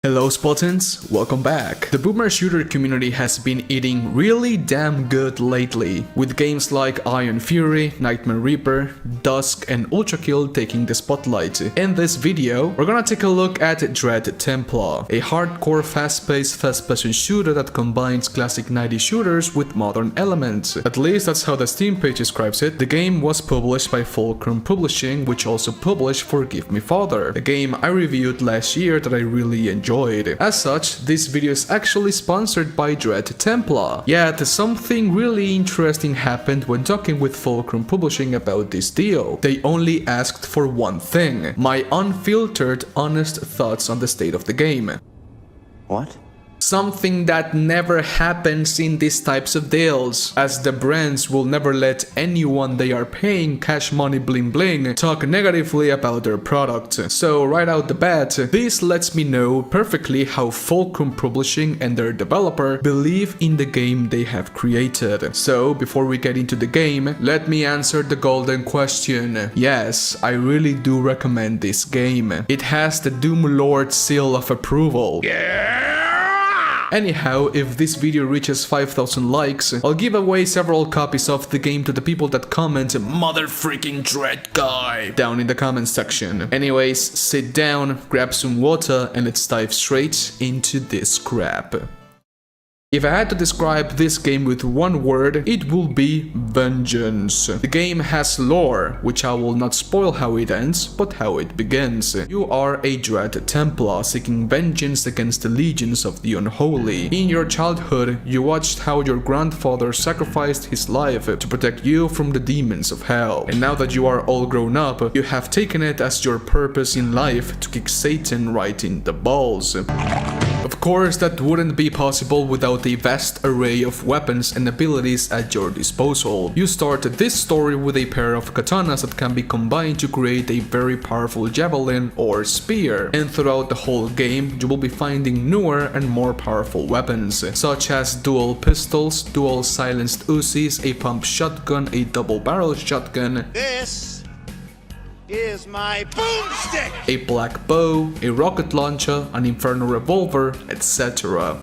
Hello Spartans, welcome back. The boomer shooter community has been eating really damn good lately, with games like Iron Fury, Nightmare Reaper, Dusk and Ultra Kill taking the spotlight. In this video, we're gonna take a look at Dread Templar, a hardcore fast-paced first-person shooter that combines classic 90s shooters with modern elements. At least that's how the Steam page describes it. The game was published by Fulcrum Publishing, which also published Forgive Me Father, a game I reviewed last year that I really enjoyed. As such, this video is actually sponsored by Dread Templar. Yet, something really interesting happened when talking with Fulcrum Publishing about this deal. They only asked for one thing: my unfiltered, honest thoughts on the state of the game. What? Something that never happens in these types of deals, as the brands will never let anyone they are paying cash money bling bling talk negatively about their product. So right out the bat, this lets me know perfectly how Fulcrum Publishing and their developer believe in the game they have created. So before we get into the game, let me answer the golden question. Yes, I really do recommend this game. It has the Doom Lord seal of approval. Yeah! Anyhow, if this video reaches 5,000 likes, I'll give away several copies of the game to the people that comment "Mother freaking Dread Guy" down in the comments section. Anyways, sit down, grab some water, and let's dive straight into this crap. If I had to describe this game with one word, it will be vengeance. The game has lore, which I will not spoil how it ends, but how it begins. You are a Dread Templar seeking vengeance against the legions of the unholy. In your childhood, you watched how your grandfather sacrificed his life to protect you from the demons of hell. And now that you are all grown up, you have taken it as your purpose in life to kick Satan right in the balls. Of course, that wouldn't be possible without a vast array of weapons and abilities at your disposal. You start this story with a pair of katanas that can be combined to create a very powerful javelin or spear, and throughout the whole game you will be finding newer and more powerful weapons, such as dual pistols, dual silenced Uzis, a pump shotgun, a double barrel shotgun. This is my boomstick! A black bow, a rocket launcher, an inferno revolver, etc.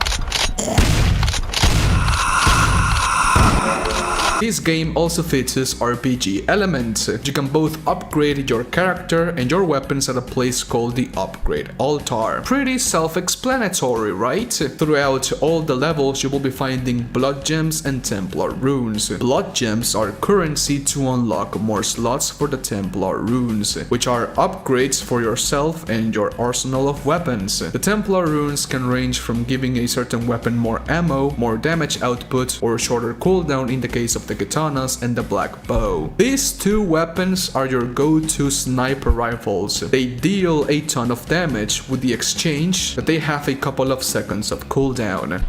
This game also features RPG elements. You can both upgrade your character and your weapons at a place called the Upgrade Altar. Pretty self-explanatory, right? Throughout all the levels you will be finding blood gems and Templar runes. Blood gems are currency to unlock more slots for the Templar runes, which are upgrades for yourself and your arsenal of weapons. The Templar runes can range from giving a certain weapon more ammo, more damage output, or shorter cooldown in the case of the katanas and the black bow. These two weapons are your go-to sniper rifles. They deal a ton of damage, with the exchange that they have a couple of seconds of cooldown.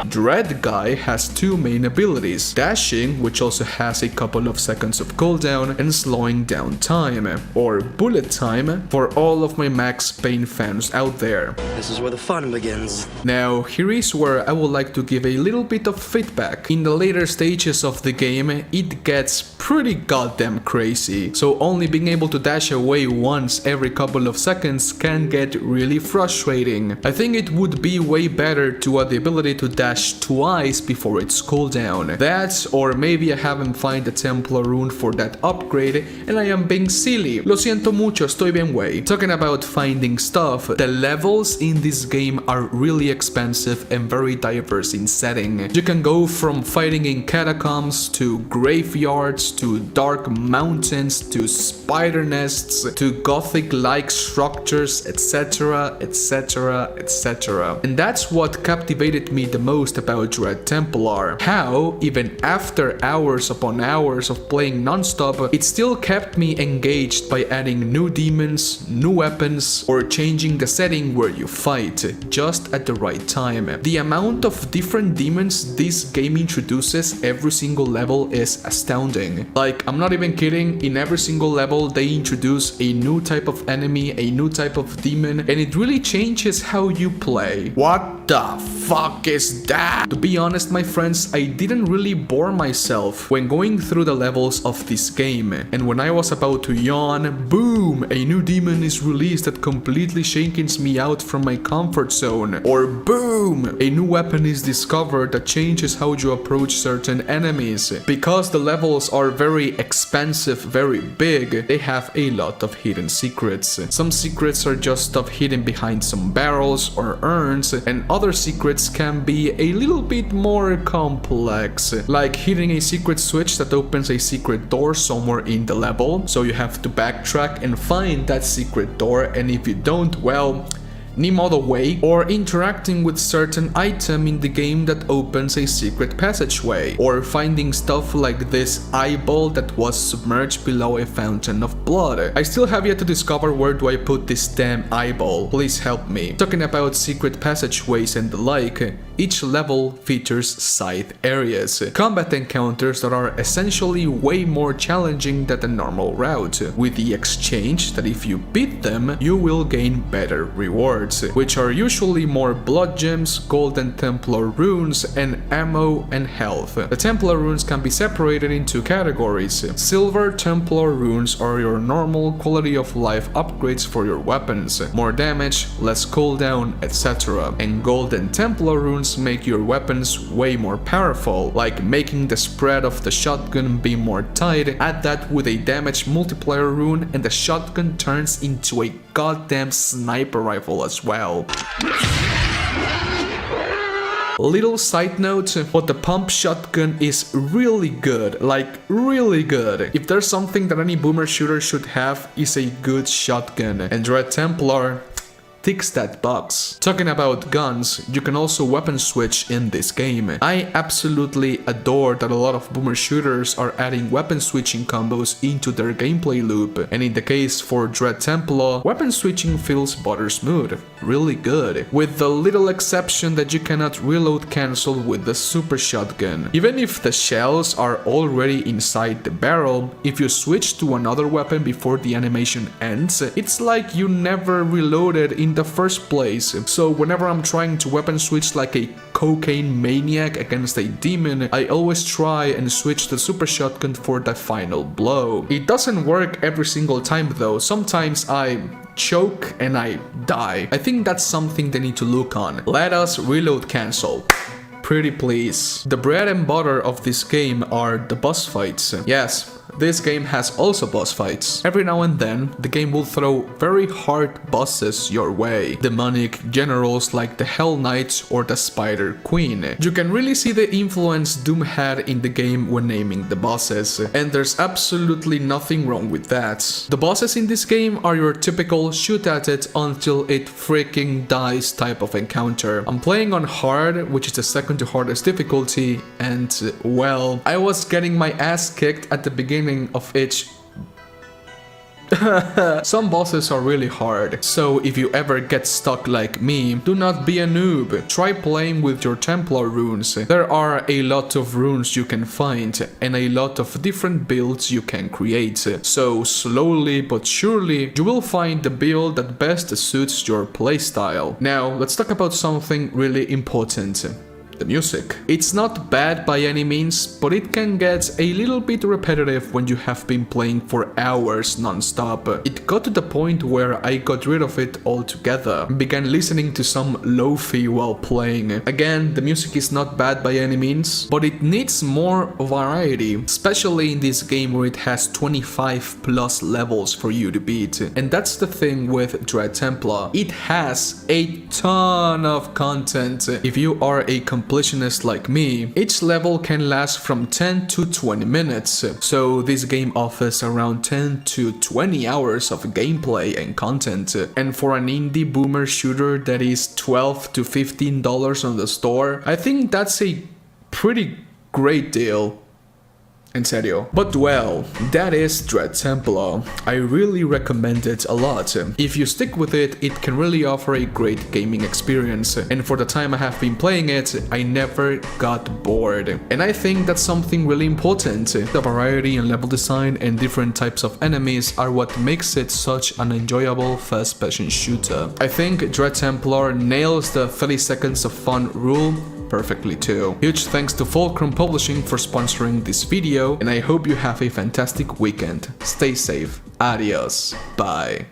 Dread Guy has two main abilities: dashing, which also has a couple of seconds of cooldown, and slowing down time, or bullet time, for all of my Max Payne fans out there. This is where the fun begins. Now, here is where I would like to give a little bit of feedback. In the later stages of the game, it gets pretty goddamn crazy, so only being able to dash away once every couple of seconds can get really frustrating. I think it would be way better to add the ability to dash twice before its cooldown. That, or maybe I haven't found the Templar rune for that upgrade and I am being silly. Lo siento mucho, estoy bien wey. Talking about finding stuff, the levels in this game are really expansive and very diverse in setting. You can go from fighting in catacombs to graveyards to dark mountains to spider nests to gothic-like structures, etc, etc, etc. And that's what captivated me the most about Dread Templar. How, even after hours upon hours of playing non-stop, it still kept me engaged by adding new demons, new weapons, or changing the setting where you fight, just at the right time. The amount of different demons this game introduces every single level is astounding. Like, I'm not even kidding, in every single level they introduce a new type of enemy, a new type of demon, and it really changes how you play. What the fuck is that? To be honest, my friends, I didn't really bore myself when going through the levels of this game, and when I was about to yawn, boom, a new demon is released that completely shakes me out from my comfort zone, or boom, a new weapon is discovered that changes how you approach certain enemies. Because the levels are very expansive, very big, they have a lot of hidden secrets. Some secrets are just stuff hidden behind some barrels or urns, and other secrets can be a little bit more complex, like hitting a secret switch that opens a secret door somewhere in the level, so you have to backtrack and find that secret door, and if you don't, well, Nemo the way, or interacting with certain item in the game that opens a secret passageway, or finding stuff like this eyeball that was submerged below a fountain of blood. I still have yet to discover where do I put this damn eyeball. Please help me. Talking about secret passageways and the like, each level features side areas, combat encounters that are essentially way more challenging than the normal route, with the exchange that if you beat them, you will gain better rewards, which are usually more blood gems, golden Templar runes, and ammo and health. The Templar runes can be separated into categories. Silver Templar runes are your normal quality of life upgrades for your weapons, more damage, less cooldown, etc. And golden Templar runes make your weapons way more powerful, like making the spread of the shotgun be more tight. Add that with a damage multiplier rune and the shotgun turns into a goddamn sniper rifle as well. Little side note, but the pump shotgun is really good, like really good. If there's something that any boomer shooter should have, is a good shotgun, and Dread Templar ticks that box. Talking about guns, you can also weapon switch in this game. I absolutely adore that a lot of boomer shooters are adding weapon switching combos into their gameplay loop, and in the case for Dread Templar, weapon switching feels butter smooth, really good, with the little exception that you cannot reload cancel with the super shotgun. Even if the shells are already inside the barrel, if you switch to another weapon before the animation ends, it's like you never reloaded in the first place. So whenever I'm trying to weapon switch like a cocaine maniac against a demon, I always try and switch the super shotgun for the final blow. It doesn't work every single time though. Sometimes I choke and I die. I think that's something they need to look on. Let us reload cancel. Pretty please. The bread and butter of this game are the boss fights. Yes, this game has also boss fights. Every now and then, the game will throw very hard bosses your way. Demonic generals like the Hell Knight or the Spider Queen. You can really see the influence Doom had in the game when naming the bosses, and there's absolutely nothing wrong with that. The bosses in this game are your typical shoot at it until it freaking dies type of encounter. I'm playing on hard, which is the second to hardest difficulty, and well, I was getting my ass kicked at the beginning of each. Some bosses are really hard, so if you ever get stuck like me, do not be a noob. Try playing with your Templar runes. There are a lot of runes you can find and a lot of different builds you can create. So slowly but surely you will find the build that best suits your playstyle. Now let's talk about something really important. The music. It's not bad by any means, but it can get a little bit repetitive when you have been playing for hours non-stop. It got to the point where I got rid of it altogether and began listening to some lo-fi while playing. Again, the music is not bad by any means, but it needs more variety, especially in this game where it has 25 plus levels for you to beat. And that's the thing with Dread Templar. It has a ton of content. If you are a completionist like me, each level can last from 10 to 20 minutes, so this game offers around 10 to 20 hours of gameplay and content, and for an indie boomer shooter that is $12 to $15 on the store, I think that's a pretty great deal. En serio. But well, that is Dread Templar. I really recommend it a lot. If you stick with it, it can really offer a great gaming experience, and for the time I have been playing it, I never got bored. And I think that's something really important. The variety and level design and different types of enemies are what makes it such an enjoyable first-person shooter. I think Dread Templar nails the 30 seconds of fun rule perfectly too. Huge thanks to Fulcrum Publishing for sponsoring this video, and I hope you have a fantastic weekend. Stay safe. Adios. Bye.